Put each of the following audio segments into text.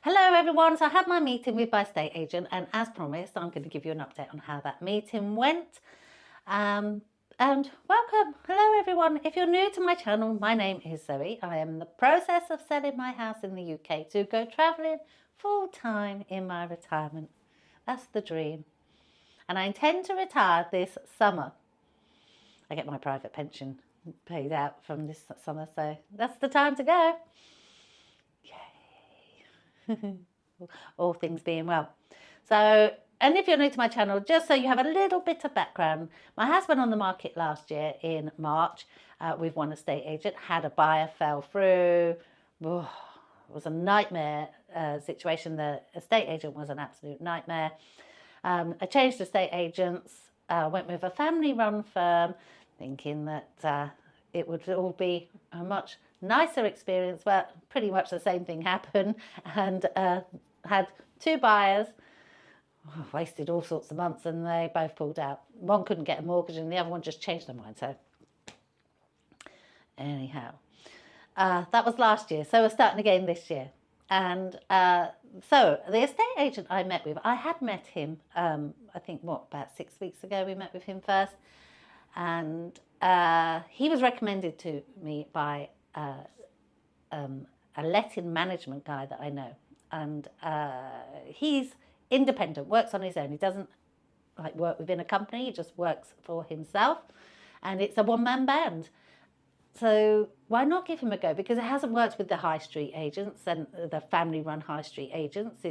Hello everyone, so I had my meeting with my estate agent and as promised I'm going to give you an update on how that meeting went. And welcome, hello everyone. If you're new to my channel, my name is Zoe. I am in the process of selling my house in the UK to go travelling full time in my retirement. That's the dream. And I intend to retire this summer. I get my private pension paid out from this summer, so that's the time to go. All things being well. So, and if you're new to my channel, just so you have a little bit of background, my house went on the market last year in March with one estate agent, had a buyer, fell through. Oh, it was a nightmare situation. The estate agent was an absolute nightmare. I changed estate agents, went with a family-run firm, thinking that it would all be a much nicer experience. Well, pretty much the same thing happened, and had two buyers. Wasted all sorts of months, and they both pulled out. One couldn't get a mortgage, and the other one just changed their mind. So, anyhow, that was last year. So we're starting again this year. And so the estate agent I met with, I had met him, I think, about 6 weeks ago we met with him first. And he was recommended to me by a letting management guy that I know. And he's independent, works on his own. He doesn't like work within a company, he just works for himself. And it's a one-man band. So why not give him a go? Because it hasn't worked with the high street agents and the family-run high street agents.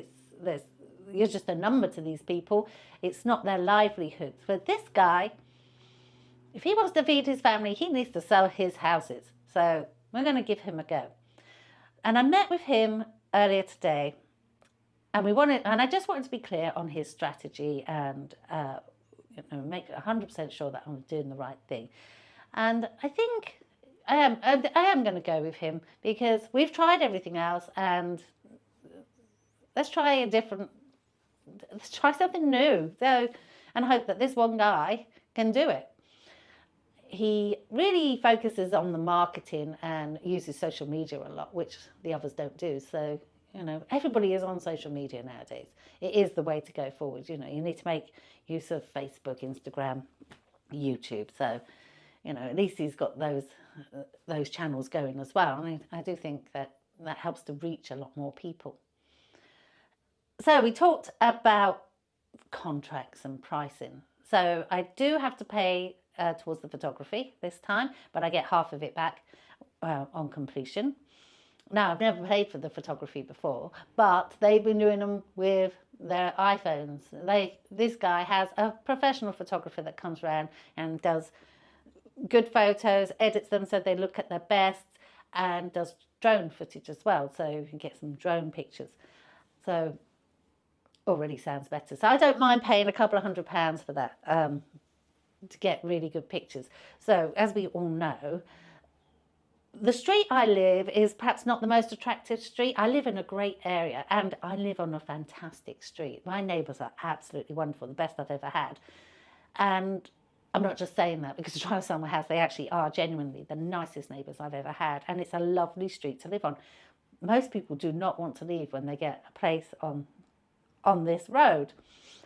You're just a number to these people. It's not their livelihood. But this guy, if he wants to feed his family, he needs to sell his houses. So we're going to give him a go. And I met with him earlier today, and I just wanted to be clear on his strategy and make 100% sure that I'm doing the right thing. And I think I am going to go with him because we've tried everything else, and let's try something new. So, and hope that this one guy can do it. He really focuses on the marketing and uses social media a lot, which the others don't do. So, everybody is on social media nowadays. It is the way to go forward. You need to make use of Facebook, Instagram, YouTube. So, at least he's got those channels going as well. I do think that helps to reach a lot more people. So we talked about contracts and pricing. So I do have to pay towards the photography this time, but I get half of it back on completion. Now, I've never paid for the photography before, but they've been doing them with their iPhones. This guy has a professional photographer that comes around and does good photos, edits them so they look at their best, and does drone footage as well, so you can get some drone pictures. So already sounds better. So I don't mind paying a couple of £100 for that to get really good pictures. So as we all know, the street I live is perhaps not the most attractive street. I live in a great area and I live on a fantastic street. My neighbours are absolutely wonderful, the best I've ever had. And I'm not just saying that because trying to sell my house, they actually are genuinely the nicest neighbours I've ever had. And it's a lovely street to live on. Most people do not want to leave when they get a place on this road.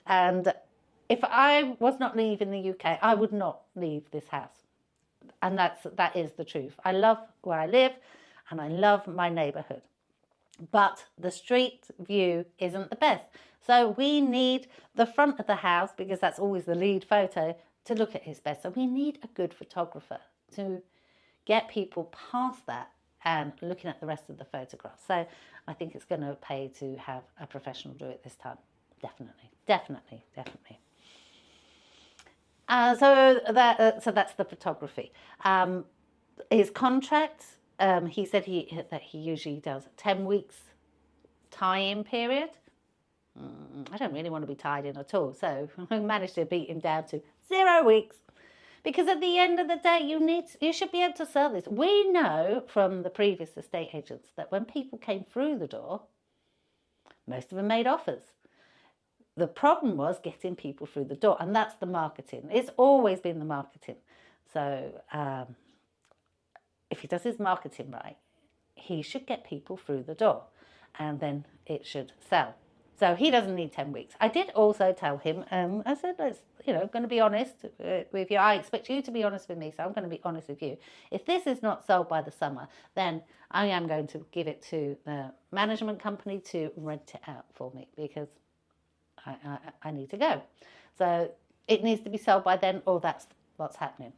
And if I was not leaving the UK, I would not leave this house. And that is the truth. I love where I live and I love my neighbourhood. But the street view isn't the best. So we need the front of the house, because that's always the lead photo, to look at its best. So we need a good photographer to get people past that and looking at the rest of the photographs. So I think it's going to pay to have a professional do it this time. Definitely. So that's the photography. His contract, he said that he usually does 10 weeks tie-in period. I don't really want to be tied in at all, so I managed to beat him down to 0 weeks. Because at the end of the day, you should be able to sell this. We know from the previous estate agents that when people came through the door, most of them made offers. The problem was getting people through the door, and that's the marketing. It's always been the marketing. So if he does his marketing right, he should get people through the door. and then it should sell. So he doesn't need 10 weeks. I did also tell him, I said, let's, going to be honest with you. I expect you to be honest with me, so I'm going to be honest with you. If this is not sold by the summer, then I am going to give it to the management company to rent it out for me, because I need to go. So it needs to be sold by then, or that's what's happening.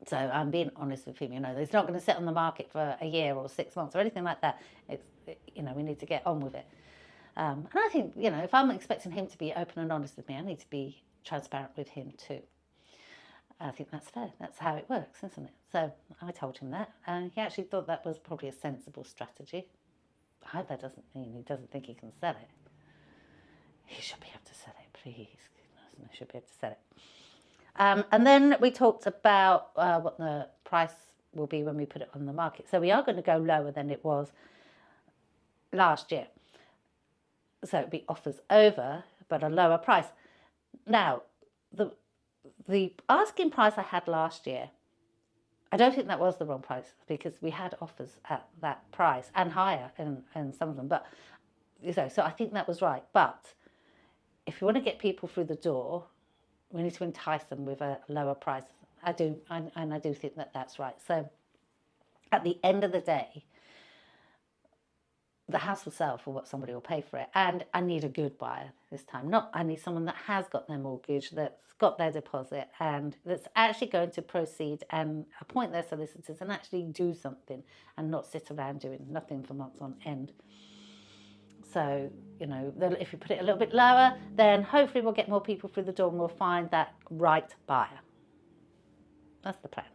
So I'm being honest with him. It's not going to sit on the market for a year or 6 months or anything like that. We need to get on with it. And I think, if I'm expecting him to be open and honest with me, I need to be transparent with him too. I think that's fair. That's how it works, isn't it? So I told him that, and he actually thought that was probably a sensible strategy. I hope that doesn't mean he doesn't think he can sell it. He should be able to sell it, please. He should be able to sell it. And then we talked about what the price will be when we put it on the market. So we are going to go lower than it was last year. So it'd be offers over, but a lower price. Now, the asking price I had last year, I don't think that was the wrong price, because we had offers at that price and higher in some of them. But so I think that was right. But if you want to get people through the door, we need to entice them with a lower price. I do think that that's right. So at the end of the day, the house will sell for what somebody will pay for it. And I need a good buyer this time. I need someone that has got their mortgage, that's got their deposit, and that's actually going to proceed and appoint their solicitors and actually do something, and not sit around doing nothing for months on end. So, if you put it a little bit lower, then hopefully we'll get more people through the door and we'll find that right buyer. That's the plan.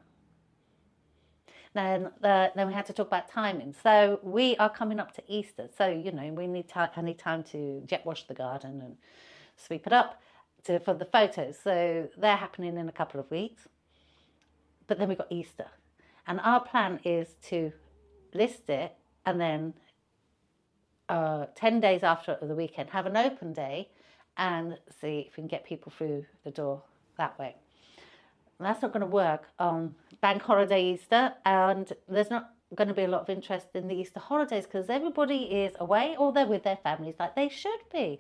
Then we had to talk about timing. So we are coming up to Easter. So, I need time to jet wash the garden and sweep it up for the photos. So they're happening in a couple of weeks. But then we've got Easter. And our plan is to list it, and then 10 days after the weekend, have an open day and see if we can get people through the door that way. And that's not going to work on bank holiday Easter, and there's not going to be a lot of interest in the Easter holidays because everybody is away or they're with their families like they should be.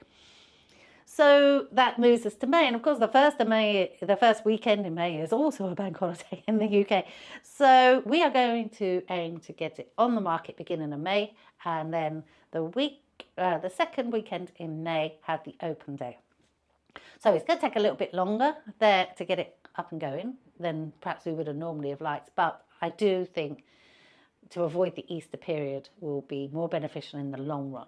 So that moves us to May, and of course the first weekend in May is also a bank holiday in the UK. So we are going to aim to get it on the market beginning of May, and then the second weekend in May have the open day. So it's going to take a little bit longer there to get it up and going than perhaps we would have normally have liked, but I do think to avoid the Easter period will be more beneficial in the long run.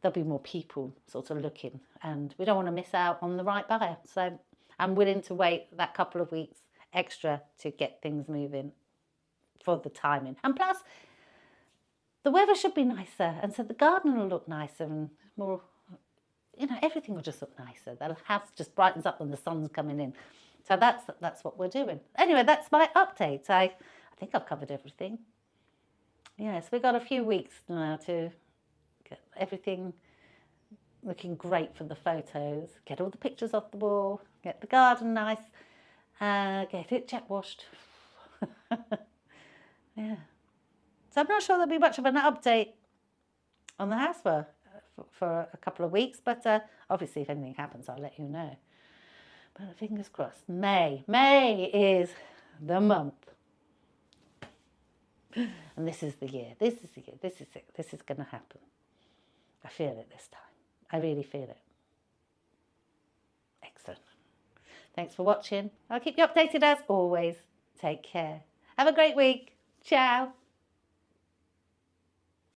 There'll be more people sort of looking, and we don't want to miss out on the right buyer. So I'm willing to wait that couple of weeks extra to get things moving for the timing. And plus, the weather should be nicer, and so the garden will look nicer and more, everything will just look nicer. The house just brightens up when the sun's coming in. So that's what we're doing. Anyway, that's my update. I think I've covered everything. Yes, we've got a few weeks now to get everything looking great for the photos, get all the pictures off the wall, get the garden nice, get it jet washed. Yeah. So I'm not sure there'll be much of an update on the house for a couple of weeks, but obviously if anything happens, I'll let you know. But fingers crossed. May is the month. And this is the year. This is the year. This is it. This is going to happen. I feel it this time. I really feel it. Excellent. Thanks for watching. I'll keep you updated as always. Take care. Have a great week. Ciao.